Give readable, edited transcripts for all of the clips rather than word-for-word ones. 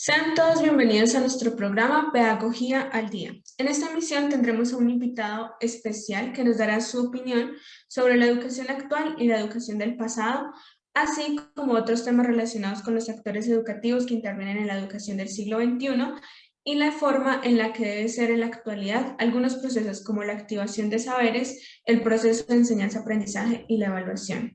Sean todos bienvenidos a nuestro programa Pedagogía al Día. En esta emisión tendremos a un invitado especial que nos dará su opinión sobre la educación actual y la educación del pasado, así como otros temas relacionados con los actores educativos que intervienen en la educación del siglo XXI y la forma en la que debe ser en la actualidad algunos procesos como la activación de saberes, el proceso de enseñanza-aprendizaje y la evaluación.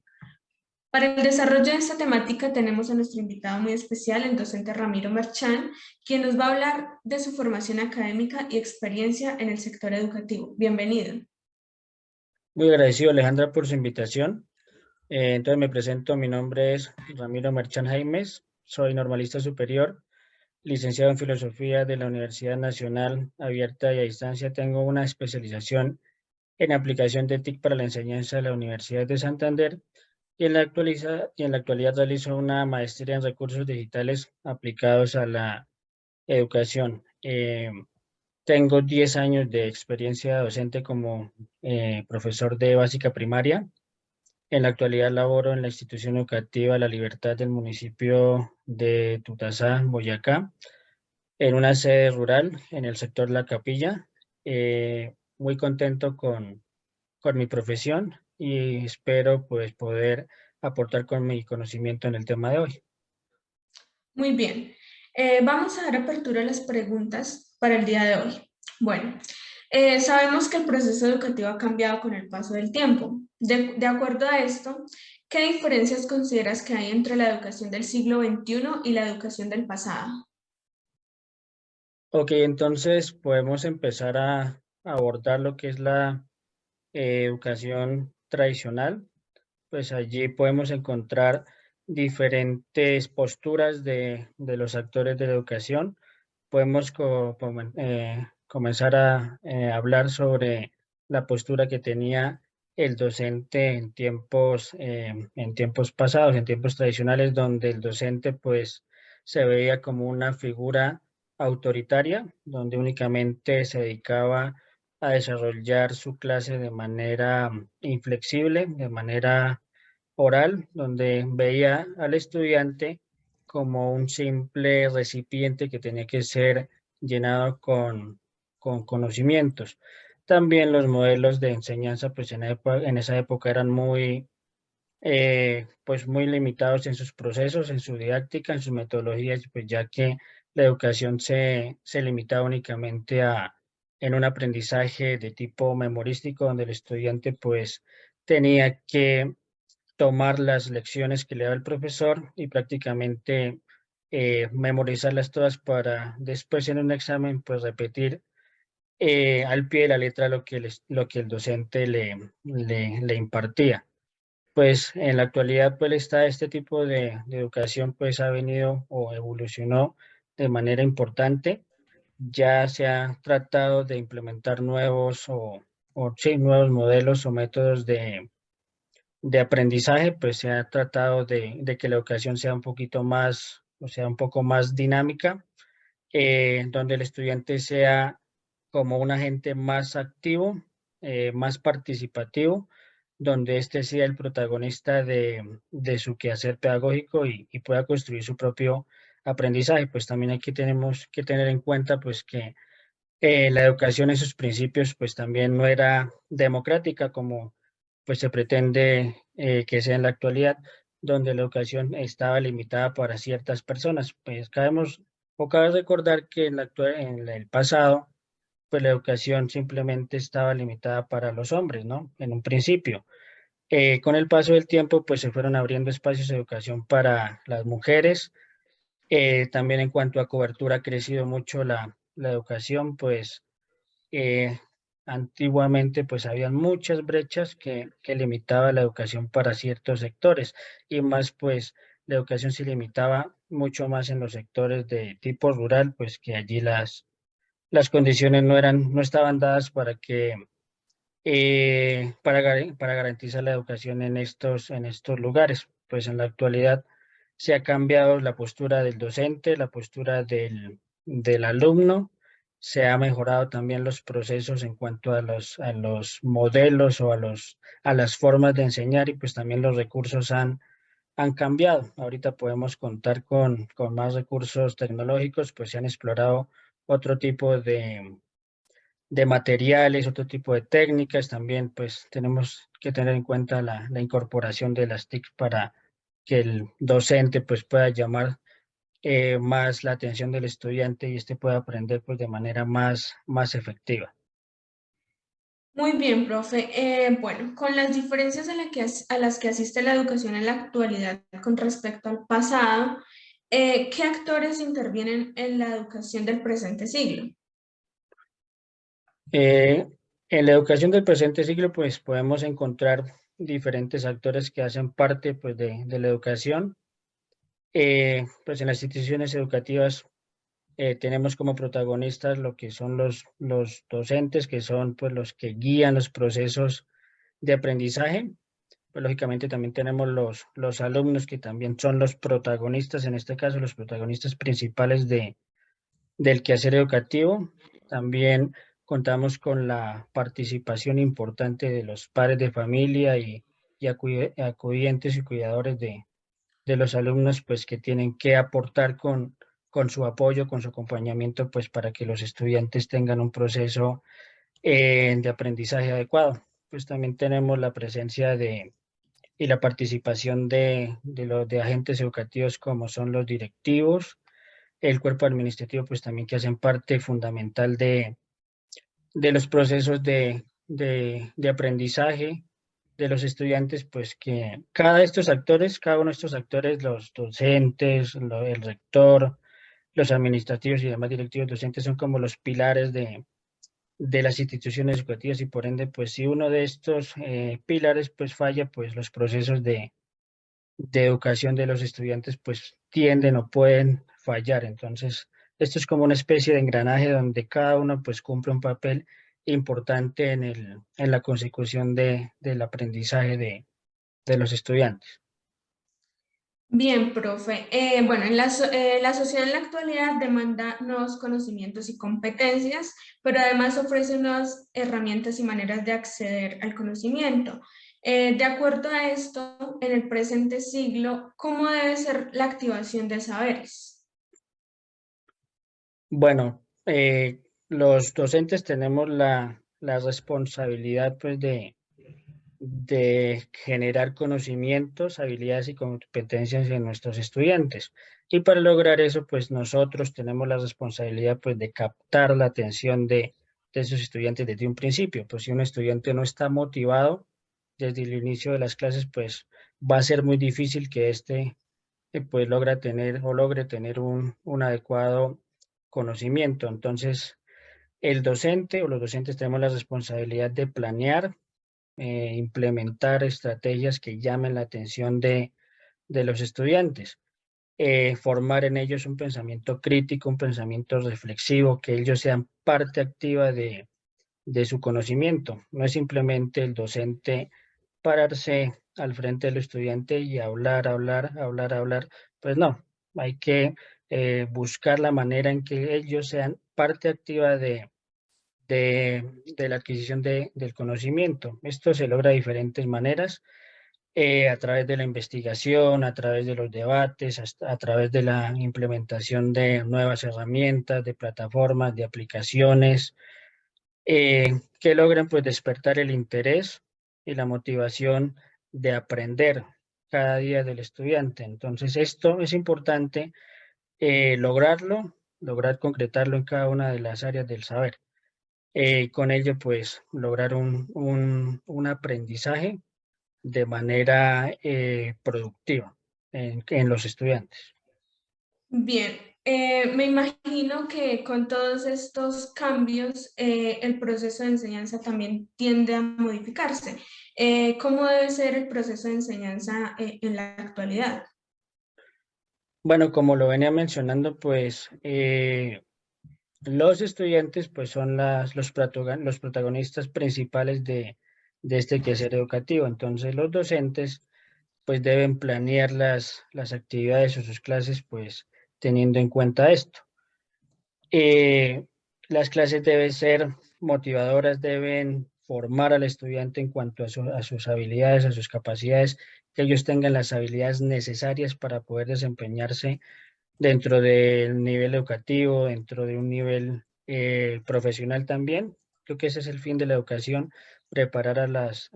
Para el desarrollo de esta temática tenemos a nuestro invitado muy especial, el docente Ramiro Merchán, quien nos va a hablar de su formación académica y experiencia en el sector educativo. Bienvenido. Muy agradecido, Alejandra, por su invitación. Entonces me presento, mi nombre es Ramiro Merchán Jaimes, soy normalista superior, licenciado en Filosofía de la Universidad Nacional Abierta y a Distancia. Tengo una especialización en aplicación de TIC para la enseñanza de la Universidad de Santander y en la actualidad realizo una maestría en recursos digitales aplicados a la educación. Tengo 10 años de experiencia docente como profesor de básica primaria. En la actualidad laboro en la institución educativa La Libertad del municipio de Tutasá, Boyacá, en una sede rural en el sector La Capilla. Muy contento con mi profesión y espero pues poder aportar con mi conocimiento en el tema de hoy. Muy bien. Vamos a dar apertura a las preguntas para el día de hoy. Bueno, sabemos que el proceso educativo ha cambiado con el paso del tiempo. De acuerdo a esto, ¿qué diferencias consideras que hay entre la educación del siglo XXI y la educación del pasado? Ok, entonces podemos empezar a abordar lo que es la educación tradicional. Pues allí podemos encontrar diferentes posturas de los actores de la educación. Podemos comenzar a hablar sobre la postura que tenía el docente en tiempos pasados, en tiempos tradicionales, donde el docente pues se veía como una figura autoritaria, donde únicamente se dedicaba a desarrollar su clase de manera inflexible, de manera oral, donde veía al estudiante como un simple recipiente que tenía que ser llenado con conocimientos. También los modelos de enseñanza, pues en esa época eran pues muy limitados en sus procesos, en su didáctica, en sus metodologías, pues ya que la educación se limitaba únicamente en un aprendizaje de tipo memorístico, donde el estudiante pues tenía que tomar las lecciones que le da el profesor y prácticamente memorizarlas todas para después en un examen pues repetir al pie de la letra lo que el docente le impartía. Pues en la actualidad pues está este tipo de educación pues ha venido o evolucionó de manera importante. Ya se ha tratado de implementar sí, nuevos modelos o métodos de aprendizaje, pues se ha tratado de que la educación sea un poquito más, o sea, un poco más dinámica, donde el estudiante sea como un agente más activo, más participativo, donde este sea el protagonista de su quehacer pedagógico y pueda construir su propio aprendizaje. Pues también aquí tenemos que tener en cuenta pues que la educación en sus principios pues también no era democrática como pues se pretende que sea en la actualidad, donde la educación estaba limitada para ciertas personas. Pues cabe recordar que en el pasado pues la educación simplemente estaba limitada para los hombres, ¿no? En un principio. Con el paso del tiempo pues se fueron abriendo espacios de educación para las mujeres. También en cuanto a cobertura ha crecido mucho la educación, pues eh, antiguamente pues había muchas brechas que limitaban la educación para ciertos sectores y más pues la educación se limitaba mucho más en los sectores de tipo rural, pues que allí las condiciones no estaban dadas para para garantizar la educación en estos lugares. Pues en la actualidad se ha cambiado la postura del docente, la postura del alumno, se ha mejorado también los procesos en cuanto a los modelos o a las formas de enseñar y pues también los recursos han cambiado. Ahorita podemos contar con más recursos tecnológicos, pues se han explorado otro tipo de materiales, otro tipo de técnicas. También pues tenemos que tener en cuenta la incorporación de las TIC para que el docente pues pueda llamar más la atención del estudiante y este pueda aprender pues de manera más efectiva. Muy bien, profe. Bueno, con las diferencias a las que asiste la educación en la actualidad con respecto al pasado, ¿qué actores intervienen en la educación del presente siglo? Eh, en la educación del presente siglo, pues podemos encontrar diferentes actores que hacen parte pues, de la educación. Pues en las instituciones educativas tenemos como protagonistas lo que son los docentes, que son pues, los que guían los procesos de aprendizaje. Pues lógicamente también tenemos los alumnos que también son los protagonistas, en este caso los protagonistas principales del quehacer educativo. También contamos con la participación importante de los padres de familia y acudientes y cuidadores de los alumnos, pues que tienen que aportar con su apoyo, con su acompañamiento, pues para que los estudiantes tengan un proceso de aprendizaje adecuado. Pues también tenemos la presencia y la participación de agentes educativos como son los directivos, el cuerpo administrativo, pues también que hacen parte fundamental de los procesos de aprendizaje de los estudiantes, pues que cada uno de estos actores, los docentes, el rector, los administrativos y demás directivos docentes son como los pilares de las instituciones educativas y por ende, pues si uno de estos pilares pues falla, pues los procesos de educación de los estudiantes pues tienden o pueden fallar. Entonces, esto es como una especie de engranaje donde cada uno pues cumple un papel importante en la consecución del aprendizaje de los estudiantes. Bien, profe. Bueno, la sociedad en la actualidad demanda nuevos conocimientos y competencias, pero además ofrece nuevas herramientas y maneras de acceder al conocimiento. De acuerdo a esto, en el presente siglo, ¿cómo debe ser la activación de saberes? Bueno, los docentes tenemos la responsabilidad pues de generar conocimientos, habilidades y competencias en nuestros estudiantes. Y para lograr eso, pues nosotros tenemos la responsabilidad pues de captar la atención de esos estudiantes desde un principio. Pues si un estudiante no está motivado desde el inicio de las clases, pues va a ser muy difícil que éste pues logre tener un adecuado conocimiento. Entonces, el docente o los docentes tenemos la responsabilidad de planear, implementar estrategias que llamen la atención de los estudiantes, formar en ellos un pensamiento crítico, un pensamiento reflexivo, que ellos sean parte activa de su conocimiento. No es simplemente el docente pararse al frente del estudiante y hablar. Pues no, hay que buscar la manera en que ellos sean parte activa de la adquisición del conocimiento. Esto se logra de diferentes maneras, a través de la investigación, a través de los debates, a través de la implementación de nuevas herramientas, de plataformas, de aplicaciones, que logren pues despertar el interés y la motivación de aprender cada día del estudiante. Entonces, esto es importante lograr concretarlo en cada una de las áreas del saber. Con ello, pues, lograr un aprendizaje de manera productiva en los estudiantes. Bien, me imagino que con todos estos cambios, el proceso de enseñanza también tiende a modificarse. ¿Cómo debe ser el proceso de enseñanza, en la actualidad? Bueno, como lo venía mencionando, pues los estudiantes pues son los protagonistas principales de este quehacer educativo. Entonces, los docentes pues deben planear las actividades o sus clases pues teniendo en cuenta esto. Eh, las clases deben ser motivadoras, deben formar al estudiante en cuanto a sus habilidades, a sus capacidades que ellos tengan las habilidades necesarias para poder desempeñarse dentro del nivel educativo, dentro de un nivel profesional también. Creo que ese es el fin de la educación, preparar a los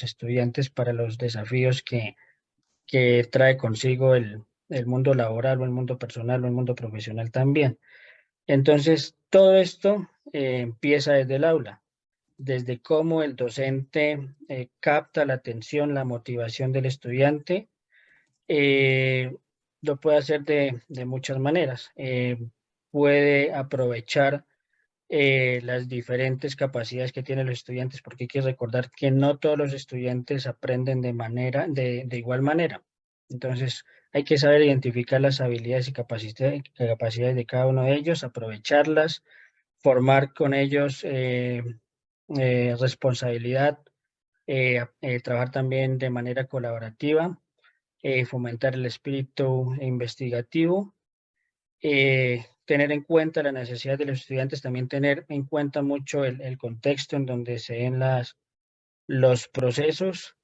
estudiantes para los desafíos que trae consigo el mundo laboral o el mundo personal o el mundo profesional también. Entonces, todo esto empieza desde el aula, desde cómo el docente capta la atención, la motivación del estudiante. eh, lo puede hacer de muchas maneras. Puede aprovechar las diferentes capacidades que tienen los estudiantes, porque hay que recordar que no todos los estudiantes aprenden de igual manera. Entonces, hay que saber identificar las habilidades y capacidades de cada uno de ellos, aprovecharlas, formar con ellos responsabilidad, trabajar también de manera colaborativa, fomentar el espíritu investigativo, tener en cuenta la necesidad de los estudiantes, también tener en cuenta mucho el contexto en donde se den los procesos,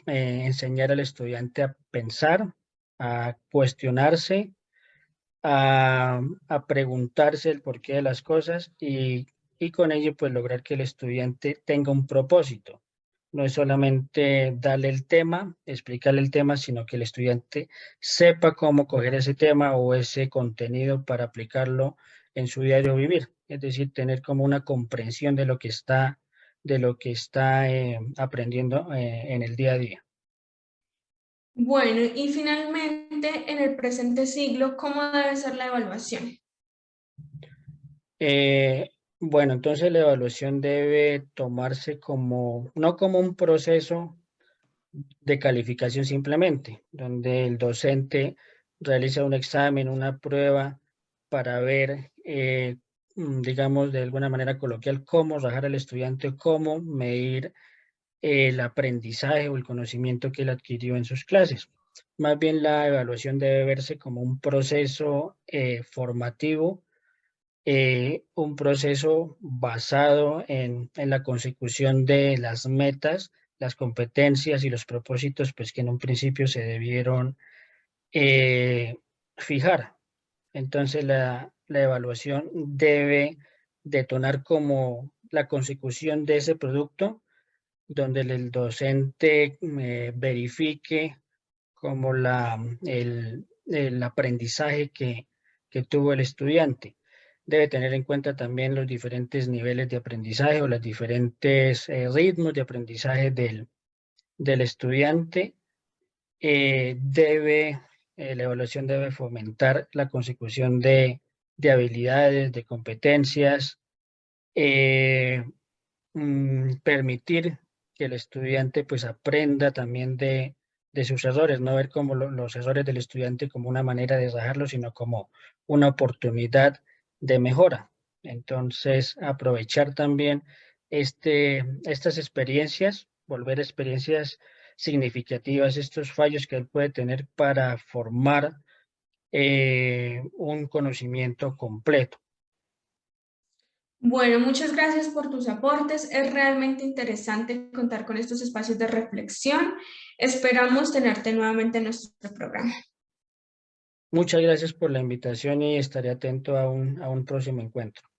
enseñar al estudiante a pensar, a cuestionarse, a preguntarse el porqué de las cosas y con ello pues lograr que el estudiante tenga un propósito. No es solamente darle el tema, explicarle el tema, sino que el estudiante sepa cómo coger ese tema o ese contenido para aplicarlo en su diario vivir. Es decir, tener como una comprensión de lo que está aprendiendo en el día a día. Bueno, y finalmente, en el presente siglo, ¿cómo debe ser la evaluación? Bueno, entonces la evaluación debe tomarse como, no como un proceso de calificación simplemente, donde el docente realiza un examen, una prueba para ver, digamos, de alguna manera coloquial, cómo rajar al estudiante, cómo medir el aprendizaje o el conocimiento que él adquirió en sus clases. Más bien la evaluación debe verse como un proceso formativo, un proceso basado en la consecución de las metas, las competencias y los propósitos, pues que en un principio se debieron eh, fijar. Entonces la evaluación debe detonar como la consecución de ese producto, donde el docente verifique como el aprendizaje que tuvo el estudiante. Debe tener en cuenta también los diferentes niveles de aprendizaje o los diferentes ritmos de aprendizaje del estudiante. La evaluación debe fomentar la consecución de habilidades, de competencias, eh, permitir que el estudiante pues aprenda también de sus errores, no ver como los errores del estudiante como una manera de rajarlo, sino como una oportunidad de mejora. Entonces, aprovechar también estas experiencias, volver experiencias significativas, estos fallos que él puede tener para formar un conocimiento completo. Bueno, muchas gracias por tus aportes. Es realmente interesante contar con estos espacios de reflexión. Esperamos tenerte nuevamente en nuestro programa. Muchas gracias por la invitación y estaré atento a un próximo encuentro.